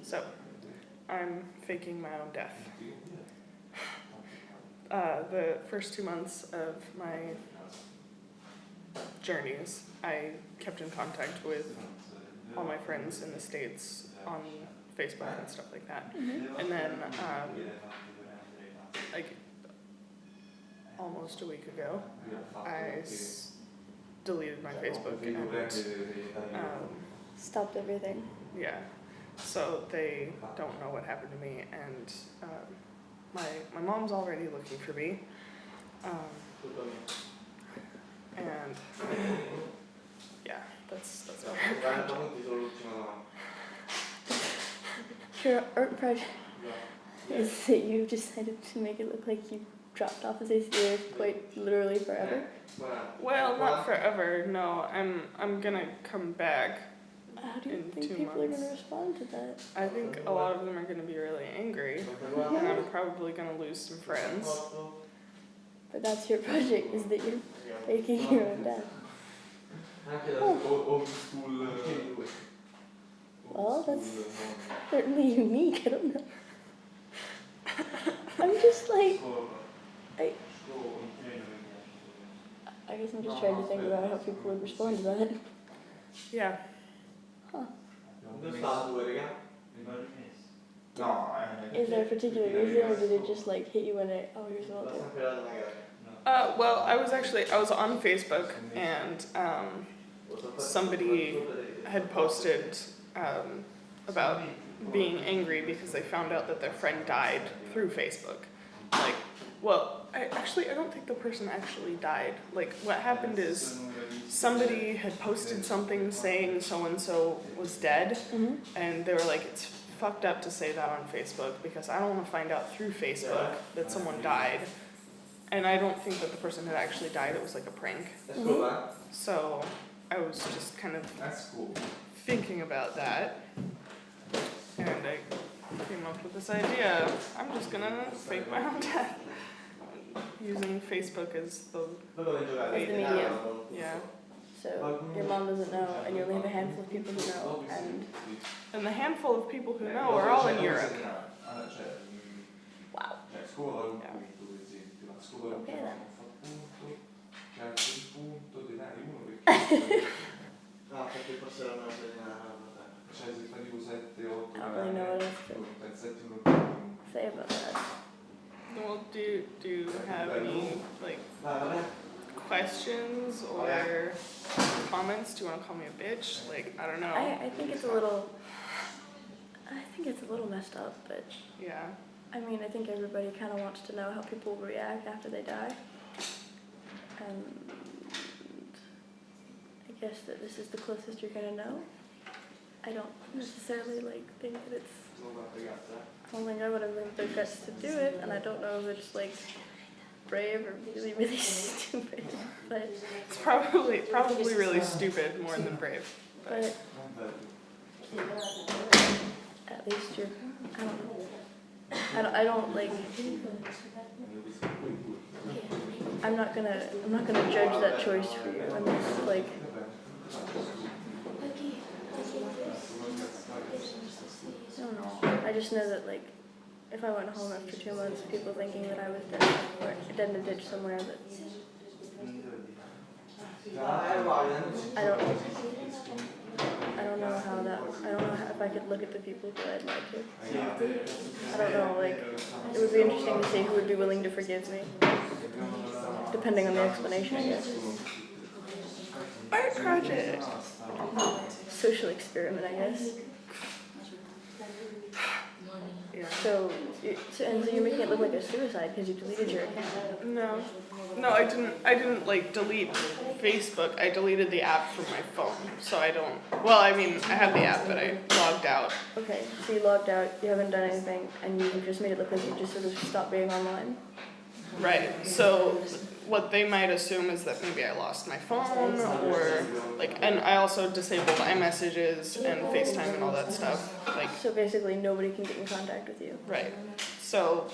So, I'm faking my own death. The first 2 months of my journeys, I kept in contact with all my friends in the States on Facebook and stuff like that. And then, like, almost a week ago, I deleted my Facebook and, Stopped everything. yeah. So they don't know what happened to me, and my mom's already looking for me. And yeah, that's what I Your art project is that you decided to make it look like you dropped off as ACA quite literally forever. Well, not forever. No, I'm gonna come back. How do you In think 2 people are months. going to respond to that? I think a lot of them are gonna be really angry, and I'm probably gonna lose some friends. But that's your project, is that you're faking your own death. Well, that's certainly unique. I don't know. I'm just like, I guess I'm just trying to think about how people would respond to that. Yeah. Huh. Is there a particular reason, or did it just like hit you when it? Oh, here's what I'll do. Well, I was on Facebook, and somebody had posted about being angry because they found out that their friend died through Facebook. Like, well, I don't think the person actually died. Like, what happened is somebody had posted something saying so-and-so was dead, and they were like, it's fucked up to say that on Facebook because I don't want to find out through Facebook that someone died. And I don't think that the person had actually died. It was like a prank. So I was just kind of thinking about that, and I came up with this idea. I'm just gonna fake my own death using Facebook as the medium. Yeah. So your mom doesn't know, and you only have a handful of people who know, And the handful of people who know are all in Europe. Wow. Yeah. Okay then. I don't really know what else to say about that. Well, do you have any like questions or comments? Do you want to call me a bitch? Like, I don't know. I think it's a little. I think it's a little messed up, but Yeah. I mean, I think everybody kind of wants to know how people react after they die, and I guess that this is the closest you're gonna know. I don't necessarily think that it's. I don't think I would have the guts to do it, and I don't know if it's brave or really, really stupid. But It's probably really stupid more than brave. but at least you're. I don't know. I don't I'm not gonna judge that choice for you. I'm just I don't know. I just know that if I went home after 2 months, people thinking that I was dead or dead in a ditch somewhere, that I don't know how that. I don't know if I could look at the people who I'd lied to. I don't know. It would be interesting to see who would be willing to forgive me, depending on the explanation, I guess. Art project. Social experiment, I guess. Yeah. So you're making it look like a suicide because you deleted your account. No, I didn't delete Facebook. I deleted the app from my phone, so I don't. Well, I mean, I have the app, but I logged out. Okay, so you logged out. You haven't done anything, and you just made it look like you just sort of stopped being online. Right. So what they might assume is that maybe I lost my phone, or and I also disabled iMessages and FaceTime and all that stuff. So basically, nobody can get in contact with you. Right. So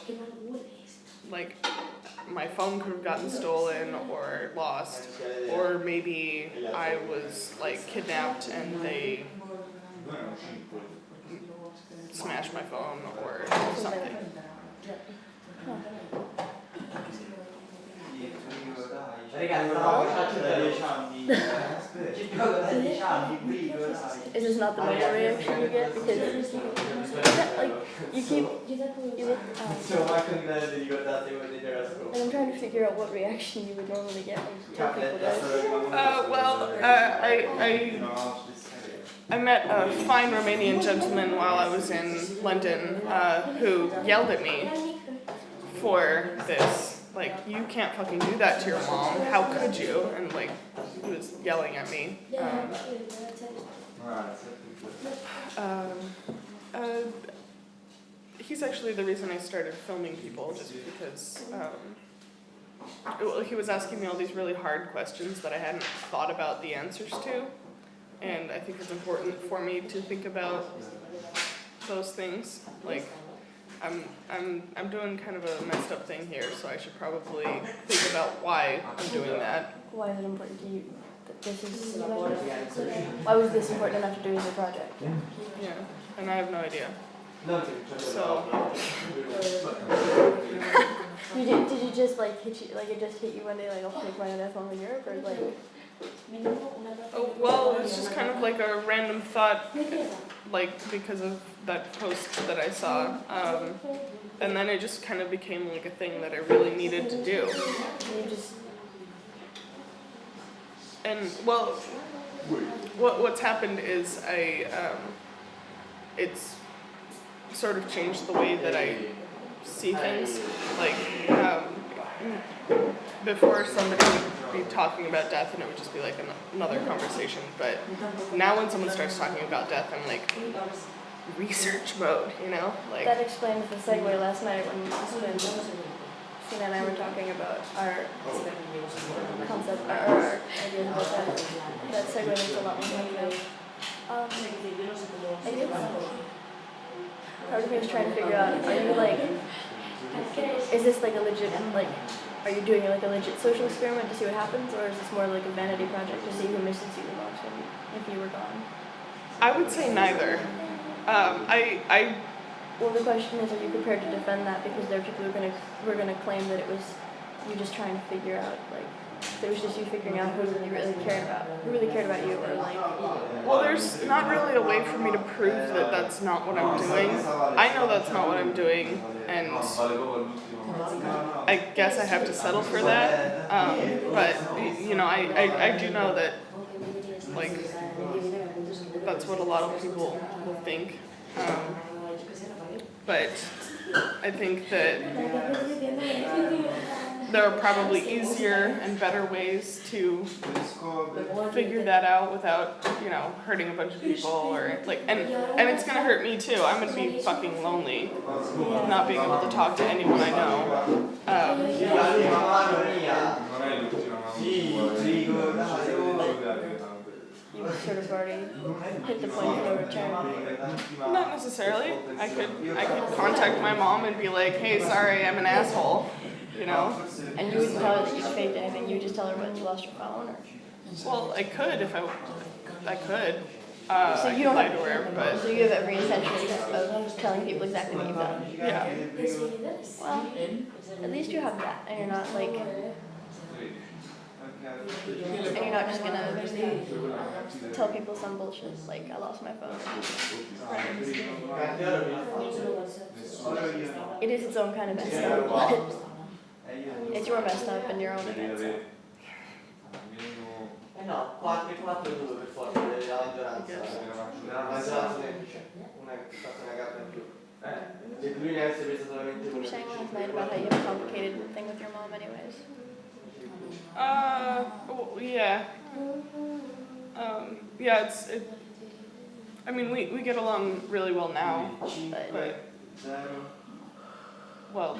my phone could have gotten stolen or lost, or maybe I was kidnapped and they smash my phone or something. Is this not the normal reaction you get? Because like you keep and I'm trying to figure out what reaction you would normally get when people do. I met a fine Romanian gentleman while I was in London who yelled at me for this. Like, you can't fucking do that to your mom. How could you? And like, he was yelling at me. He's actually the reason I started filming people, just because he was asking me all these really hard questions that I hadn't thought about the answers to. And I think it's important for me to think about those things. Like, I'm doing kind of a messed up thing here, so I should probably think about why I'm doing that. Why is it important to you that this is? Why was this important enough to do as a project? Yeah, and I have no idea. So. Did you just like hit you, like it just hit you one day like I'll take my iPhone in Europe, or like? Oh, well, it's just kind of like a random thought, like because of that post that I saw, and then it just kind of became like a thing that I really needed to do. And well, what's happened is it's sort of changed the way that I see things. Like before, somebody would be talking about death and it would just be like another conversation, but now when someone starts talking about death, I'm like research mode, you know? Like that explains the segue last night when Sina and I were talking about our concept, our ideas about that. That segue makes a lot more sense. I guess part of me is trying to figure out, are you like, is this like a legit, like, are you doing like a legit social experiment to see what happens, or is this more like a vanity project to see who misses you the most if you were gone? I would say neither. Well, the question is, are you prepared to defend that? Because there are people who are gonna claim that it was you just trying to figure out, like, it was just you figuring out who really cared about you, or like. Well, there's not really a way for me to prove that that's not what I'm doing. I know that's not what I'm doing, and I guess I have to settle for that. But you know, I do know that, like, that's what a lot of people will think. But I think that there are probably easier and better ways to figure that out without, you know, hurting a bunch of people, or like, and it's gonna hurt me too. I'm gonna be fucking lonely, not being able to talk to anyone I know. You sort of already hit the point of no return. Not necessarily. I could contact my mom and be like, hey, sorry, I'm an asshole, you know? And you wouldn't tell her that you faked anything, you would just tell her what, you lost your phone, or? Well, I could if I could. So you don't lie to her, but so you have every intention of telling people exactly what you've done? yeah. Well, at least you have that, and you're not like, and you're not just gonna tell people some bullshit, like, I lost my phone. It is its own kind of messed up, but it's your messed up and your own event, so. No, 4-4-2 per forza, la maggioranza una carta in più. Se lui ne avesse presa solamente You una. were saying last night about how you have a complicated thing with your mom anyways. Yeah. Yeah, I mean, we get along really well now, but, well,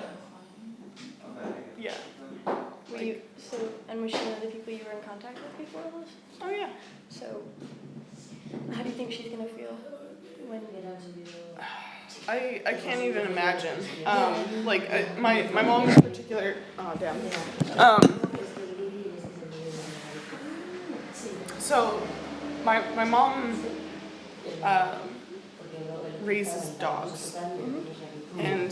yeah. And was she one of the people you were in contact with before this? Oh, yeah. So, how do you think she's gonna feel when? I can't even imagine. Like, my mom in particular, oh, damn. So, my mom raises dogs. And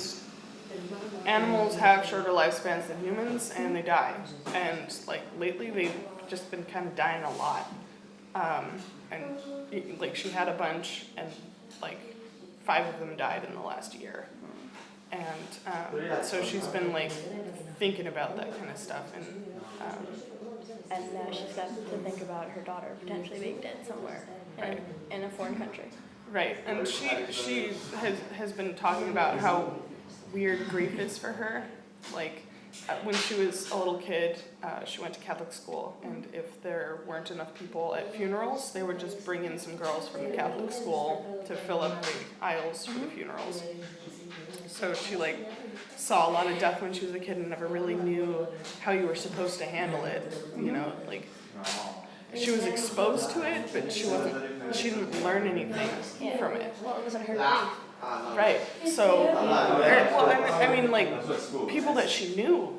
animals have shorter lifespans than humans, and they die. And like lately, they've just been kind of dying a lot. And like she had a bunch, and like 5 of them died in the last year. And so she's been like thinking about that kind of stuff. And now she's got to think about her daughter potentially being dead somewhere in a foreign country. Right, and she has been talking about how weird grief is for her. Like, when she was a little kid, she went to Catholic school, and if there weren't enough people at funerals, they would just bring in some girls from the Catholic school to fill up the aisles for the funerals. So she like saw a lot of death when she was a kid and never really knew how you were supposed to handle it. You know, like she was exposed to it, but she didn't learn anything from it. Well, it wasn't her grief. Right. So, well, I mean, like people that she knew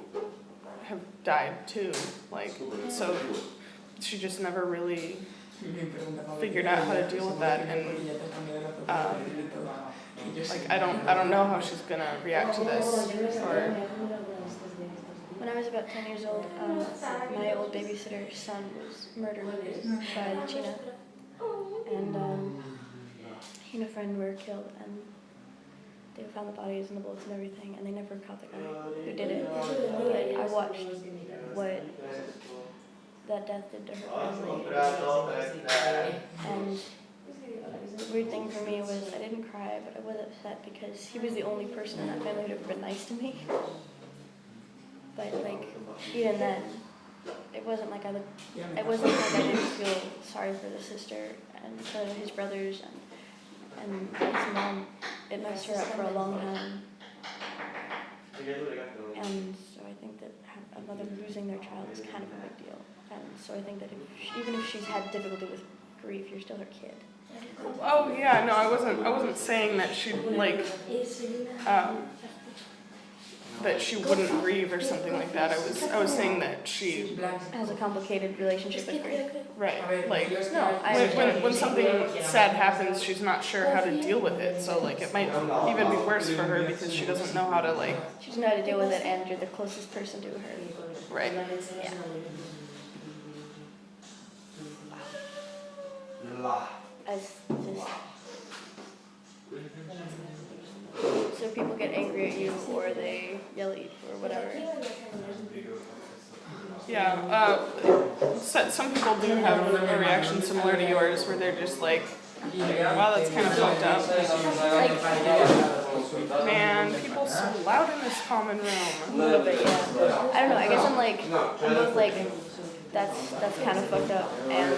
have died too. Like, so she just never really figured out how to deal with that, and like I don't know how she's gonna react to this. Or When I was about 10 years old, my old babysitter's son was murdered by the China, and he and a friend were killed, and they found the bodies and the bullets and everything, and they never caught the guy who did it. But I watched what that death did to her family, and the weird thing for me was I didn't cry, but I was upset because he was the only person in that family who'd ever been nice to me. But like, even then, it wasn't like I didn't feel sorry for the sister and for his brothers and his mom. It messed her up for a long time. And so I think that a mother losing their child is kind of a big deal. And so I think that even if she's had difficulty with grief, you're still her kid. oh yeah, no, I wasn't saying that she like that she wouldn't grieve or something like that. I was saying that she Has a complicated relationship with grief. right, like No, I understand. when something sad happens, she's not sure how to deal with it. So like it might even be worse for her because she doesn't know how to like She doesn't know how to deal with it, and you're the closest person to her. right. Yeah. As just so people get angry at you, or they yell at you, or whatever. Yeah, some people do have a reaction similar to yours where they're just like, wow, that's kind of fucked up. Man, people so loud in this common room. A little bit, yeah. I don't know. I guess I'm both like, that's kind of fucked up, and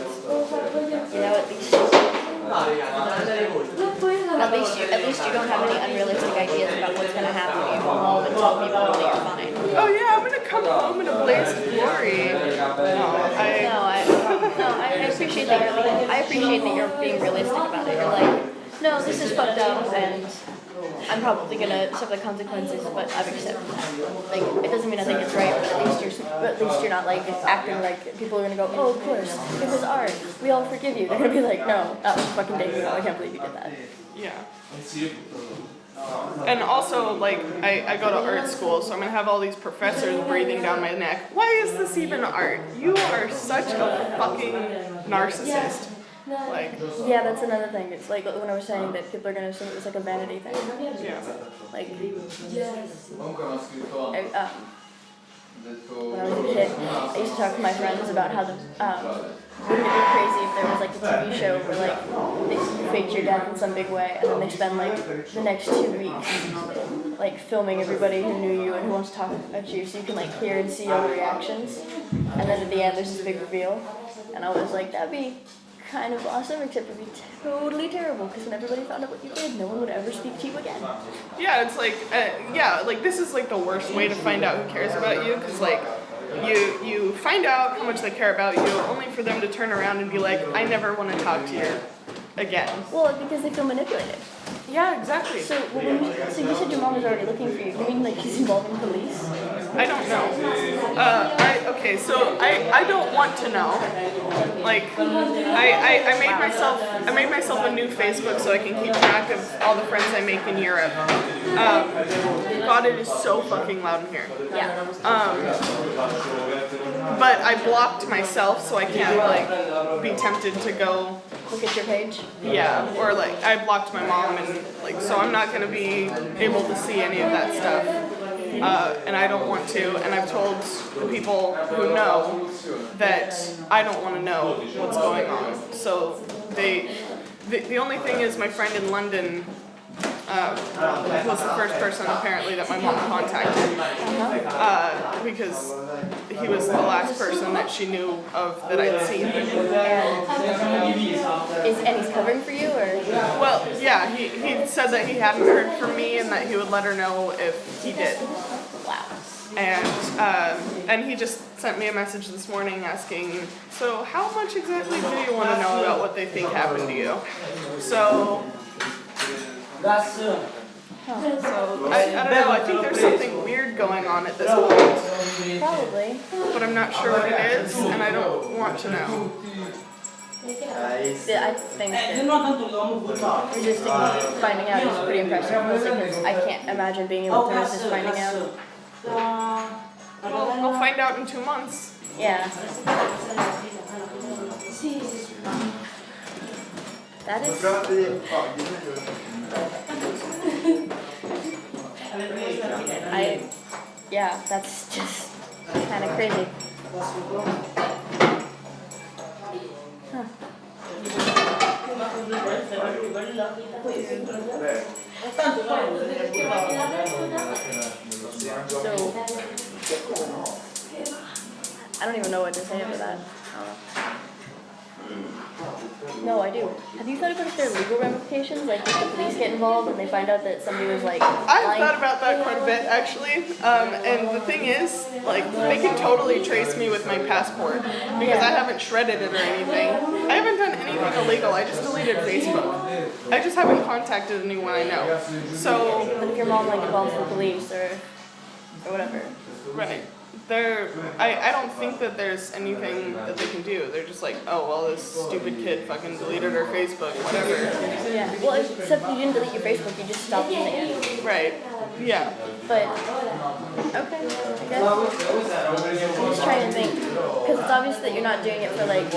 at least you don't have any unrealistic ideas about what's gonna happen. You go home and tell people that you're fine. Oh yeah, I'm gonna come home in a blaze of glory. I appreciate that you're being realistic about it. You're like, no, this is fucked up, and I'm probably gonna suffer the consequences, but I've accepted that. Like, it doesn't mean I think it's right, but at least you're not like acting like people are gonna go, oh, of course, it was art. We all forgive you. They're gonna be like, no, that was fucking David. I can't believe you did that. Yeah. And also, like, I go to art school, so I'm gonna have all these professors breathing down my neck. Why is this even art? You are such a fucking narcissist. Like, yeah, that's another thing. It's like when I was saying that people are gonna assume it was like a vanity thing. yeah. Like, when I was a kid, I used to talk to my friends about how wouldn't it be crazy if there was like a TV show where like they faked your death in some big way, and then they spend like the next 2 weeks like filming everybody who knew you and who wants to talk about you, so you can like hear and see all the reactions, and then at the end there's this big reveal, and I was like, that'd be kind of awesome, except it'd be totally terrible, because when everybody found out what you did, no one would ever speak to you again. Yeah, it's like, like this is like the worst way to find out who cares about you, because like, you find out how much they care about you, only for them to turn around and be like, I never want to talk to you again. Well, because they feel manipulated. Yeah, exactly. So, you said your mom was already looking for you. You mean like she's involving police? I don't know. Okay, so I don't want to know. Like, I made myself a new Facebook so I can keep track of all the friends I make in Europe. God, it is so fucking loud in here. Yeah. But I blocked myself so I can't like be tempted to go. Look at your page. Yeah, or like I blocked my mom and like so I'm not gonna be able to see any of that stuff, and I don't want to. And I've told the people who know that I don't want to know what's going on. So the only thing is my friend in London was the first person apparently that my mom contacted because he was the last person that she knew of that I'd seen. And he's covering for you, or? Well, yeah, he said that he hadn't heard from me and that he would let her know if he did. Wow. And he just sent me a message this morning asking, so how much exactly do you want to know about what they think happened to you? So I don't know, I think there's something weird going on at this point. Probably. But I'm not sure what it is, and I don't want to know. I think that resisting finding out is pretty impressive, because I can't imagine being able to resist finding out. Well, I'll find out in 2 months. Yeah. That is... Yeah, that's just kind of crazy. Huh. So, I don't even know what to say after that. No, I do. Have you thought about if there are legal ramifications? Like, if the police get involved and they find out that somebody was like I've lying? thought about that quite a bit actually, and the thing is, like, they can totally trace me with my passport because I haven't shredded it or anything. I haven't done anything illegal. I just deleted Facebook. I just haven't contacted anyone I know. So, But if your mom like involves the police or whatever. right. I don't think that there's anything that they can do. They're just like, oh, well, this stupid kid fucking deleted her Facebook, whatever. Yeah. Well, except you didn't delete your Facebook, you just stopped using it. Right. Yeah. But okay, I guess. I'm just trying to think, because it's obvious that you're not doing it for like,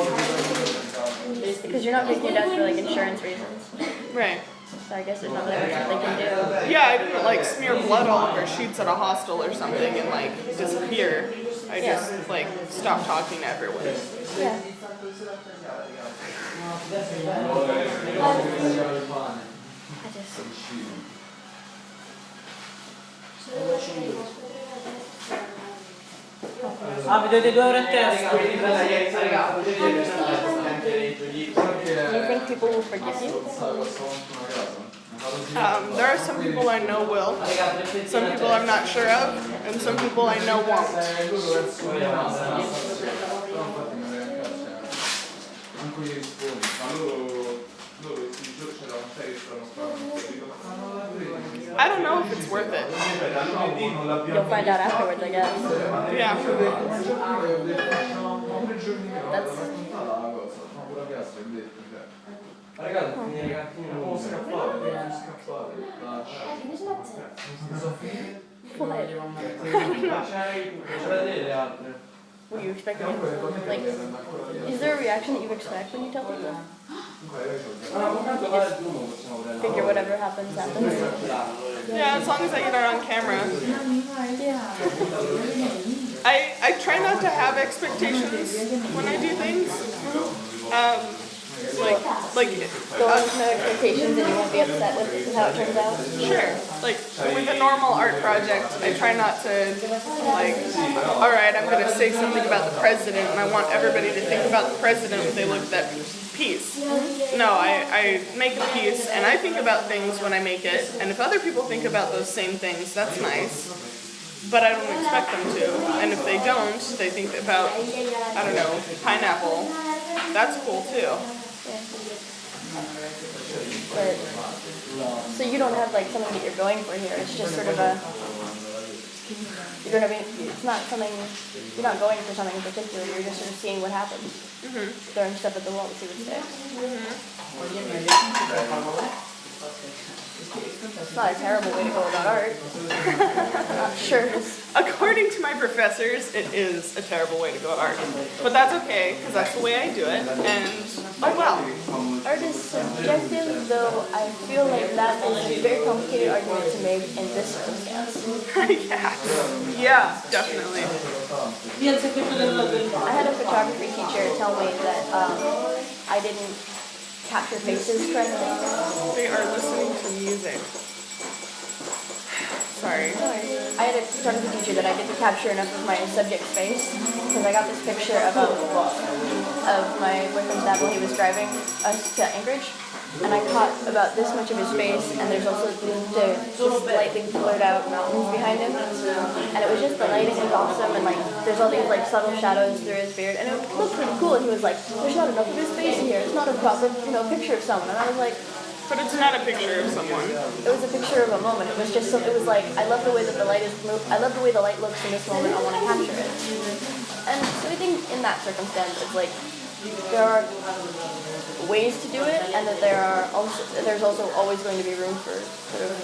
because you're not taking it out for like insurance reasons. Right. So I guess there's not really much that they can do. Yeah, I didn't like smear blood all over sheets at a hostel or something and like disappear. I just like stopped talking to everyone. Yeah. I just. Ah, vedete 2 ore a testa. Do you think people will forgive you? There are some people I know will, some people I'm not sure of, and some people I know won't. I don't know if it's worth it. You'll find out afterwards, I guess. Yeah. That's. Ragazzi, non scappare, What do you expect? Like, is there a reaction that you expect when you tell people? Figure whatever happens, happens. Yeah, as long as I get it on camera. Yeah. I try not to have expectations when I do things. Like Go in with no expectations and you won't be upset with how it turns out. sure. Like with a normal art project, I try not to like, all right, I'm gonna say something about the president, and I want everybody to think about the president when they look at that piece. No, I make a piece, and I think about things when I make it, and if other people think about those same things, that's nice. But I don't expect them to, and if they don't, they think about, I don't know, pineapple. That's cool too. Yeah. But so you don't have like something that you're going for here. It's just sort of a you don't have any, it's not something, you're not going for something in particular, you're just sort of seeing what happens. Throwing stuff at the wall to see what sticks. It's not a terrible way to go about art. Sure. According to my professors, it is a terrible way to go at art. But that's okay, because that's the way I do it, and oh well. Art is subjective, though I feel like that is a very complicated argument to make in this circumstance. Yeah, definitely. I had a photography teacher tell me that I didn't capture faces correctly. They are listening to music. Sorry. I had a photography teacher that I didn't capture enough of my subject's face because I got this picture of my boyfriend's dad while he was driving us to Anchorage, and I caught about this much of his face, and there's also the slightly blurred out mountains behind him, and it was just the lighting was awesome, and like there's all these like subtle shadows through his beard, and it looked pretty cool. And he was like, "There's not enough of his face in here. It's not a proper, picture of someone." And I was like, But it's not a picture of someone. it was a picture of a moment. It was just so. It was like I love the way that the light is. I love the way the light looks in this moment. I want to capture it. And so I think in that circumstance, it's like there are ways to do it, and that there's also always going to be room for sort of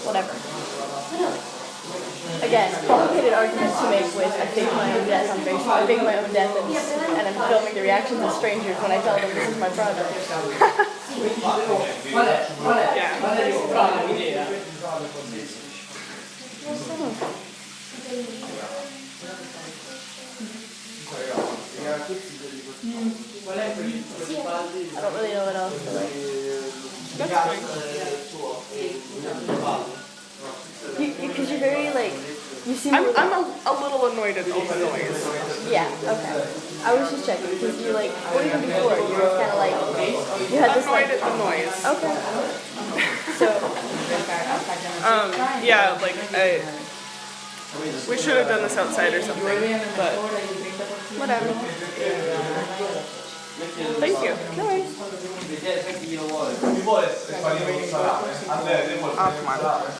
whatever. Again, complicated arguments to make with I fake my own death on Facebook. I fake my own death and I'm filming the reactions of strangers when I tell them this is my project. Yeah. I don't really know what else to like. That's fine. Because you're very like, you seem. I'm a little annoyed at all the noise. Yeah. Okay. I was just checking because you like, or even before, you were kind of like, you had this Annoyed like. at the noise. Okay. So. Yeah, like we should have done this outside or something, but whatever. Thank you. No worries. Oh, come on.